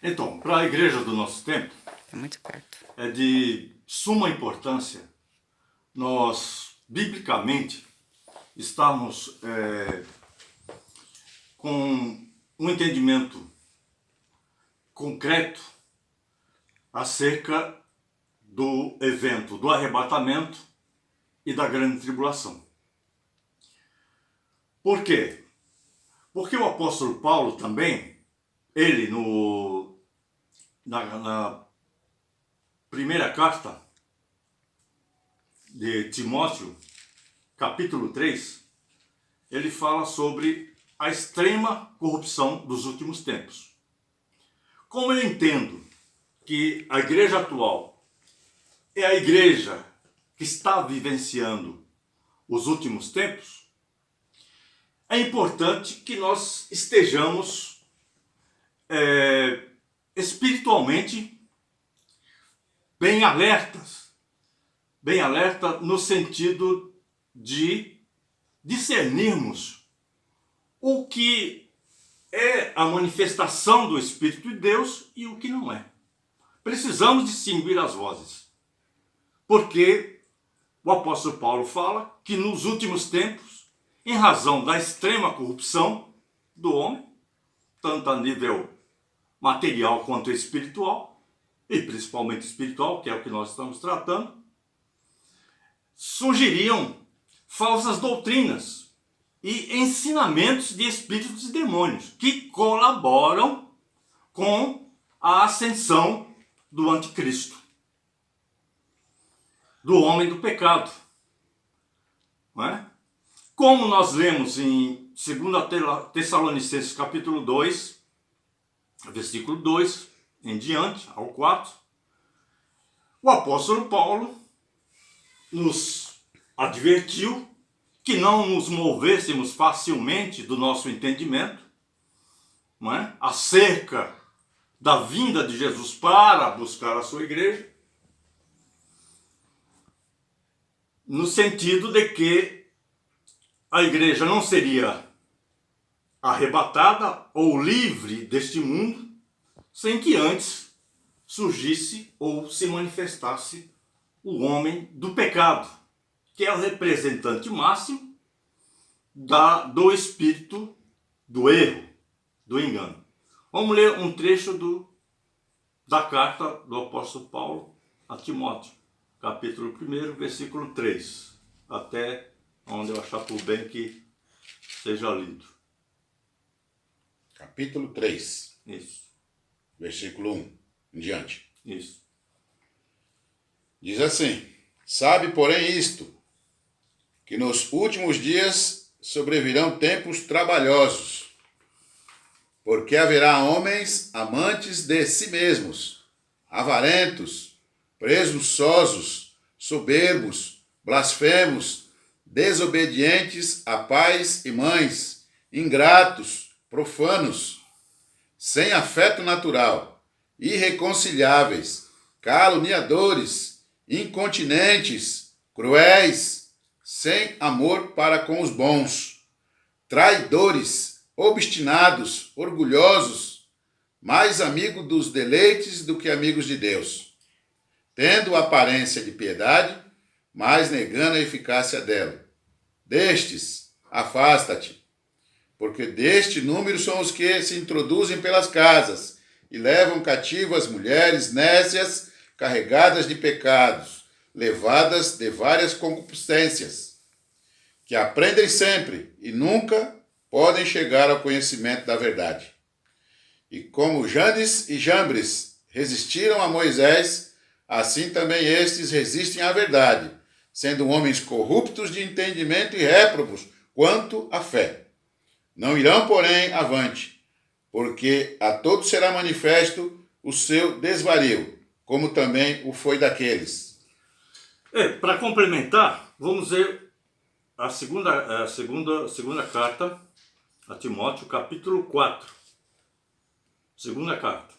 Então, para a igreja do nosso tempo, É muito perto. é de suma importância nós, biblicamente, estarmos com um entendimento concreto acerca do evento do arrebatamento e da grande tribulação. Por quê? Porque o apóstolo Paulo também, ele na primeira carta de Timóteo, capítulo 3, ele fala sobre a extrema corrupção dos últimos tempos. Como eu entendo que a igreja atual é a igreja que está vivenciando os últimos tempos, é importante que nós estejamos espiritualmente bem alerta no sentido de discernirmos o que é a manifestação do Espírito de Deus e o que não é. Precisamos distinguir as vozes, porque o apóstolo Paulo fala que nos últimos tempos, em razão da extrema corrupção do homem, tanto a nível material quanto espiritual, e principalmente espiritual, que é o que nós estamos tratando, surgiriam falsas doutrinas e ensinamentos de espíritos e demônios que colaboram com a ascensão do anticristo, do homem do pecado. Não é? Como nós lemos em 2 Tessalonicenses capítulo 2, versículo 2 em diante, ao 4, o apóstolo Paulo nos advertiu que não nos movêssemos facilmente do nosso entendimento, não é? Acerca da vinda de Jesus para buscar a sua igreja, no sentido de que a igreja não seria arrebatada ou livre deste mundo sem que antes surgisse ou se manifestasse o homem do pecado, que é o representante máximo do espírito do erro, do engano. Vamos ler um trecho da carta do apóstolo Paulo a Timóteo, capítulo 1, versículo 3, até onde eu achar por bem que seja lido. Capítulo 3. Isso. Versículo 1 em diante. Isso. Diz assim: sabe, porém, isto, que nos últimos dias sobrevirão tempos trabalhosos, porque haverá homens amantes de si mesmos, avarentos, presunçosos, soberbos, blasfemos, desobedientes a pais e mães, ingratos, profanos, sem afeto natural, irreconciliáveis, caluniadores, incontinentes, cruéis, sem amor para com os bons, traidores, obstinados, orgulhosos, mais amigos dos deleites do que amigos de Deus, tendo aparência de piedade, mas negando a eficácia dela. Destes, afasta-te, porque deste número são os que se introduzem pelas casas e levam cativo as mulheres nécias, carregadas de pecados, levadas de várias concupiscências, que aprendem sempre e nunca podem chegar ao conhecimento da verdade. E como Jannes e Jambres resistiram a Moisés, assim também estes resistem à verdade, sendo homens corruptos de entendimento e réprobos quanto à fé. Não irão, porém, avante, porque a todos será manifesto o seu desvario, como também o foi daqueles. Para complementar, vamos ver a segunda carta a Timóteo, capítulo 4. Segunda carta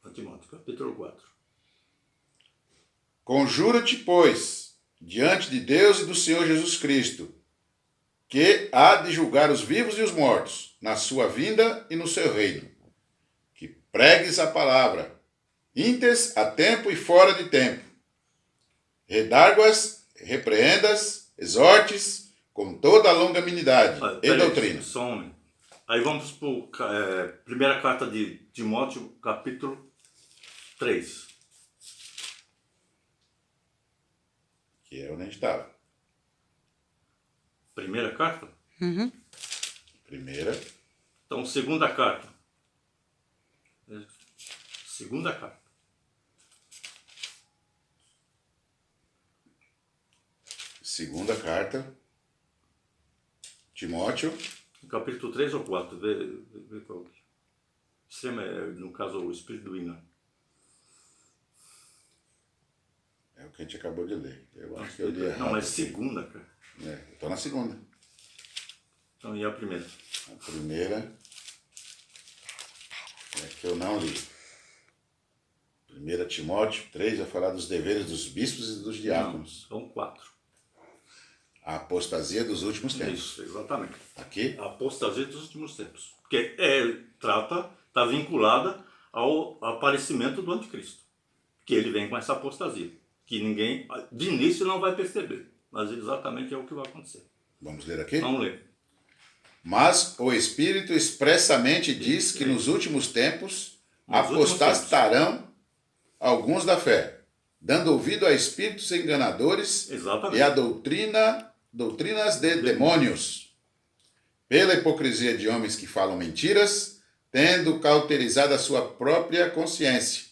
a Timóteo, capítulo 4. Conjuro-te, pois, diante de Deus e do Senhor Jesus Cristo, que há de julgar os vivos e os mortos, na sua vinda e no seu reino, que pregues a palavra, intes a tempo e fora de tempo. Redarguas, repreendas, exortes, com toda a longanimidade e doutrina. Só um momento. Aí vamos para primeira carta de Timóteo, capítulo 3. Que é onde a gente estava. Primeira carta? Primeira. Então, segunda carta. Segunda carta. Segunda carta. Timóteo. Capítulo 3 ou 4? Vê qual. Extrema é, no caso, o espírito do engano. É o que a gente acabou de ler. Eu acho que eu li errado. Não, é aqui. segunda, cara. Eu estou na segunda. Então, e a primeira? A primeira é que eu não li. 1 Timóteo 3 vai falar dos deveres dos bispos e dos diáconos. Não, são 4. A apostasia dos últimos tempos. Isso, exatamente. Aqui? A apostasia dos últimos tempos. Porque está vinculada ao aparecimento do anticristo. Que ele vem com essa apostasia. Que ninguém, de início, não vai perceber. Mas exatamente é o que vai acontecer. Vamos ler aqui? Vamos ler. Mas o Espírito expressamente diz que nos últimos tempos apostatarão alguns da fé, dando ouvido a espíritos enganadores Exatamente. e a doutrinas de demônios, pela hipocrisia de homens que falam mentiras, tendo cauterizado a sua própria consciência,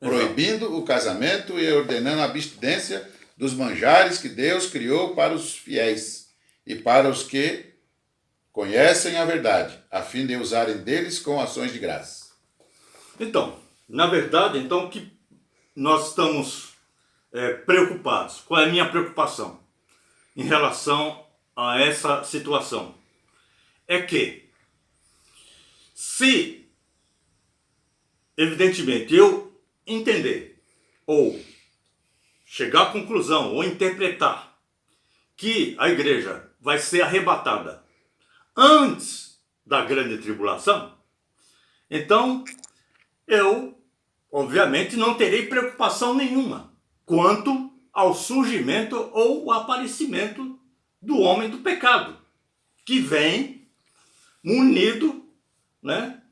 proibindo o casamento e ordenando a abstinência dos manjares que Deus criou para os fiéis e para os que conhecem a verdade, a fim de usarem deles com ações de graça. Então, na verdade, o que nós estamos preocupados? Qual é a minha preocupação em relação a essa situação? É que, se, evidentemente, eu entender, ou chegar à conclusão, ou interpretar, que a igreja vai ser arrebatada antes da grande tribulação, então eu, obviamente, não terei preocupação nenhuma quanto ao surgimento ou o aparecimento do homem do pecado, que vem munido, né,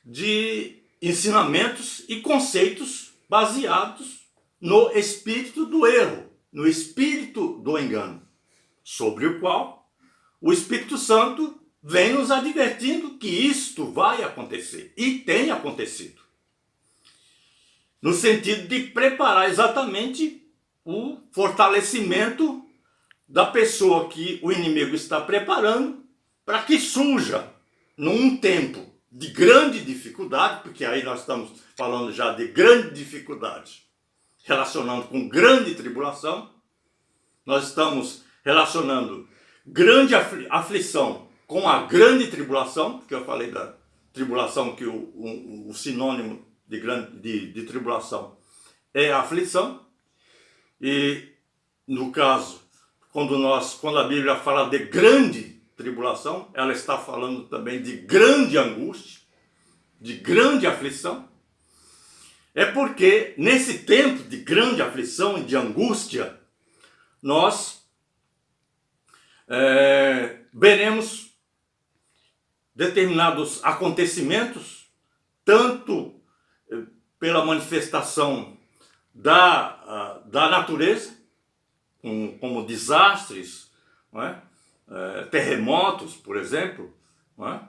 de ensinamentos e conceitos baseados no espírito do erro, no espírito do engano, sobre o qual o Espírito Santo vem nos advertindo que isto vai acontecer, e tem acontecido. No sentido de preparar exatamente o fortalecimento da pessoa que o inimigo está preparando para que surja, num tempo de grande dificuldade, porque aí nós estamos falando já de grande dificuldade, relacionando com grande tribulação, nós estamos relacionando grande aflição com a grande tribulação, porque eu falei da tribulação, que o sinônimo de tribulação é a aflição. E no caso, quando a Bíblia fala de grande tribulação, ela está falando também de grande angústia, de grande aflição. É porque nesse tempo de grande aflição e de angústia, nós veremos determinados acontecimentos, tanto pela manifestação da natureza, como desastres, não é? Terremotos, por exemplo, não é?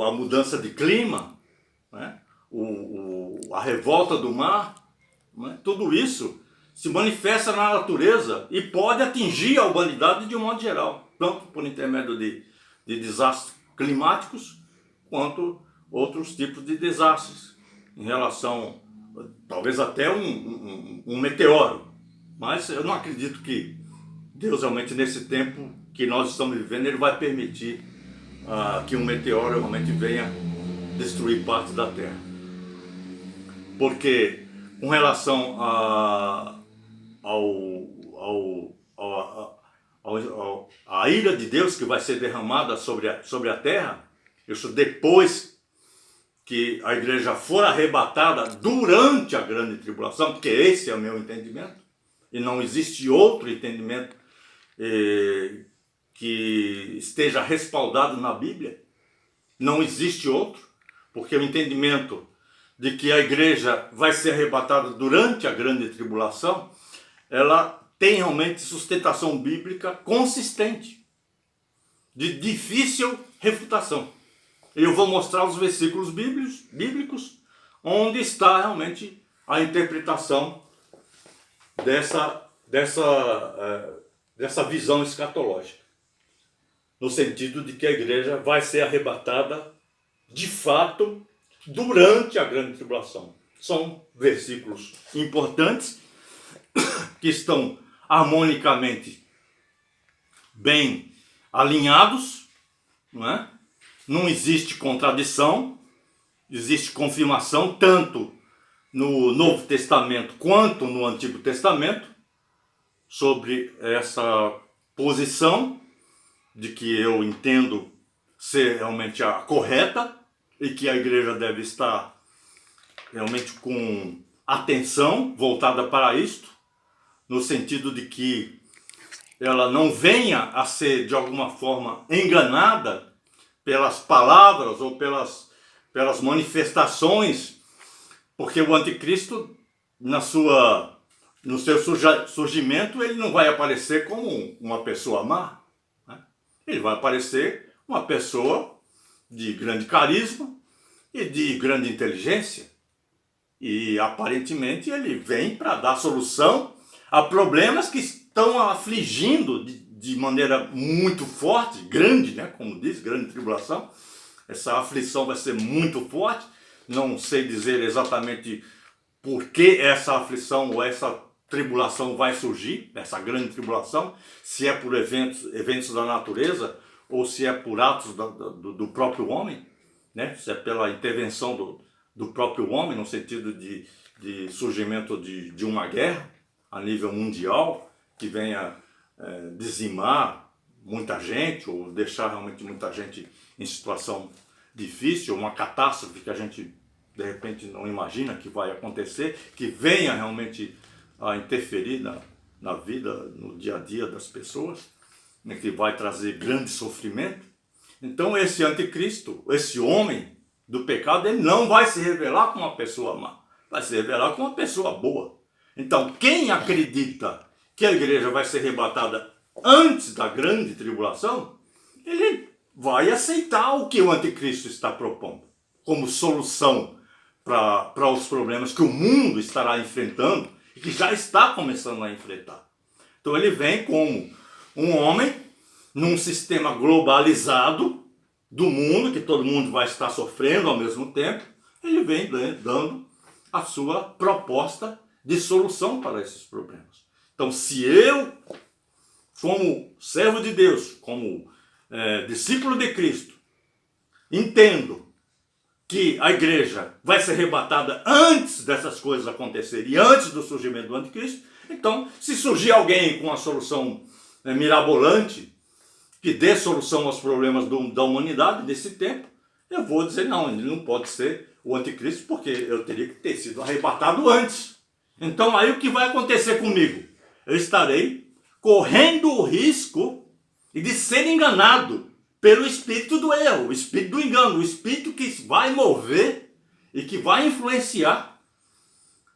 A mudança de clima, não é? A revolta do mar, não é? Tudo isso se manifesta na natureza e pode atingir a humanidade de um modo geral, tanto por intermédio de desastres climáticos, quanto outros tipos de desastres, em relação, talvez até um meteoro. Mas eu não acredito que Deus realmente, nesse tempo que nós estamos vivendo, Ele vai permitir que um meteoro realmente venha destruir parte da Terra. Porque, com relação a ira de Deus que vai ser derramada sobre a terra, Isso depois que a igreja for arrebatada durante a grande tribulação, porque esse é o meu entendimento, e não existe outro entendimento que esteja respaldado na Bíblia. Não existe outro, porque o entendimento de que a igreja vai ser arrebatada durante a grande tribulação, ela tem realmente sustentação bíblica consistente, de difícil refutação. Eu vou mostrar os versículos bíblicos onde está realmente a interpretação dessa visão escatológica, no sentido de que a igreja vai ser arrebatada de fato durante a grande tribulação. São versículos importantes que estão harmonicamente bem alinhados, não é? Não existe contradição, existe confirmação tanto no Novo Testamento quanto no Antigo Testamento sobre essa posição de que eu entendo ser realmente a correta e que a igreja deve estar realmente com atenção voltada para isto, no sentido de que ela não venha a ser de alguma forma enganada pelas palavras ou pelas manifestações, porque o anticristo, no seu surgimento, ele não vai aparecer como uma pessoa má, né? Ele vai aparecer uma pessoa de grande carisma e de grande inteligência, e aparentemente ele vem para dar solução a problemas que estão afligindo de maneira muito forte, grande, né? Como diz, grande tribulação. Essa aflição vai ser muito forte. Não sei dizer exatamente por que essa aflição ou essa tribulação vai surgir, essa grande tribulação, se é por eventos da natureza ou se é por atos do próprio homem, né? Se é pela intervenção do próprio homem, no sentido de surgimento de uma guerra a nível mundial, que venha dizimar muita gente, ou deixar realmente muita gente em situação difícil, uma catástrofe que a gente de repente não imagina que vai acontecer, que venha realmente a interferir na vida, no dia a dia das pessoas, né, que vai trazer grande sofrimento. Então esse anticristo, esse homem do pecado, ele não vai se revelar como uma pessoa má, vai se revelar como uma pessoa boa. Então quem acredita que a igreja vai ser arrebatada antes da grande tribulação, ele vai aceitar o que o anticristo está propondo como solução para os problemas que o mundo estará enfrentando e que já está começando a enfrentar. Então ele vem como um homem num sistema globalizado do mundo, que todo mundo vai estar sofrendo ao mesmo tempo. Ele vem dando a sua proposta de solução para esses problemas. Então, se eu, como servo de Deus, como discípulo de Cristo, entendo que a igreja vai ser arrebatada antes dessas coisas acontecerem e antes do surgimento do anticristo, então, se surgir alguém com uma solução mirabolante, que dê solução aos problemas da humanidade desse tempo, eu vou dizer, não, ele não pode ser o anticristo, porque eu teria que ter sido arrebatado antes. Então, aí o que vai acontecer comigo? Eu estarei correndo o risco de ser enganado pelo espírito do erro, o espírito do engano, o espírito que vai mover e que vai influenciar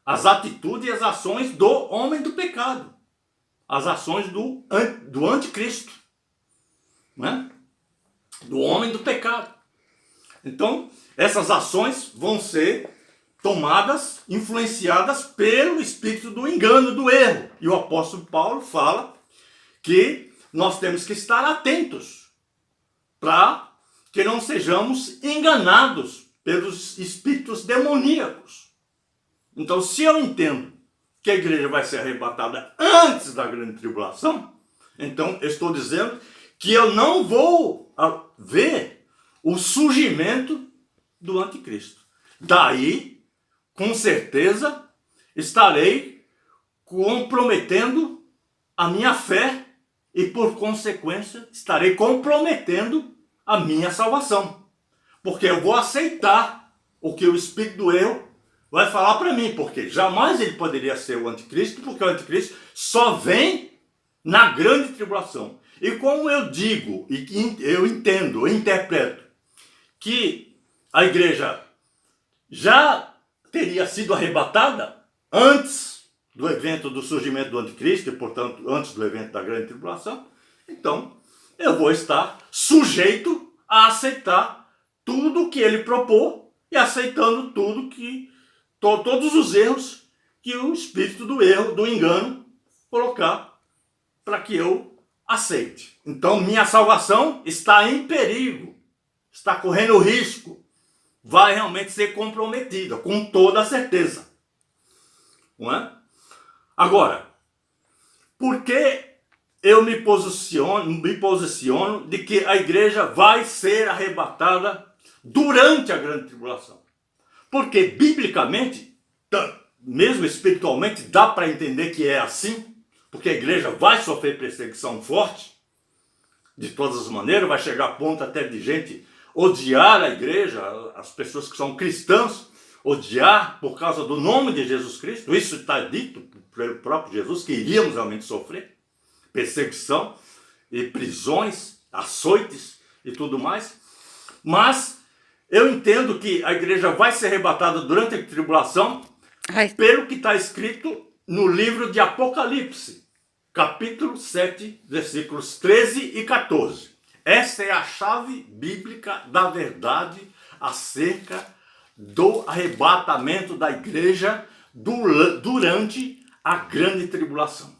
as atitudes e as ações do homem do pecado, as ações do anticristo, né? Do homem do pecado. Então, essas ações vão ser tomadas, influenciadas pelo espírito do engano, do erro. E o apóstolo Paulo fala que nós temos que estar atentos para que não sejamos enganados pelos espíritos demoníacos. Então, se eu entendo que a igreja vai ser arrebatada antes da grande tribulação, então eu estou dizendo que eu não vou ver o surgimento do anticristo. Daí, com certeza, estarei comprometendo a minha fé e, por consequência, estarei comprometendo a minha salvação. porque eu vou aceitar o que o espírito do erro vai falar para mim, porque jamais ele poderia ser o anticristo, porque o anticristo só vem na grande tribulação. E como eu digo, e eu entendo, eu interpreto, que a igreja já teria sido arrebatada antes do evento do surgimento do anticristo, e portanto antes do evento da grande tribulação, então eu vou estar sujeito a aceitar tudo que ele propôs e aceitando tudo que todos os erros que o espírito do erro, do engano, colocar para que eu aceite. Então minha salvação está em perigo, está correndo risco, vai realmente ser comprometida, com toda certeza. Não é? Agora, por que eu me posiciono de que a igreja vai ser arrebatada durante a grande tribulação? Porque, biblicamente, mesmo espiritualmente, dá para entender que é assim, porque a igreja vai sofrer perseguição forte, de todas as maneiras, vai chegar a ponto até de gente odiar a igreja, as pessoas que são cristãs, odiar por causa do nome de Jesus Cristo. Isso está dito pelo próprio Jesus, que iríamos realmente sofrer perseguição e prisões, açoites e tudo mais. Mas eu entendo que a igreja vai ser arrebatada durante a tribulação, pelo que está escrito no livro de Apocalipse, capítulo 7, versículos 13 e 14. Essa é a chave bíblica da verdade acerca do arrebatamento da igreja durante a grande tribulação.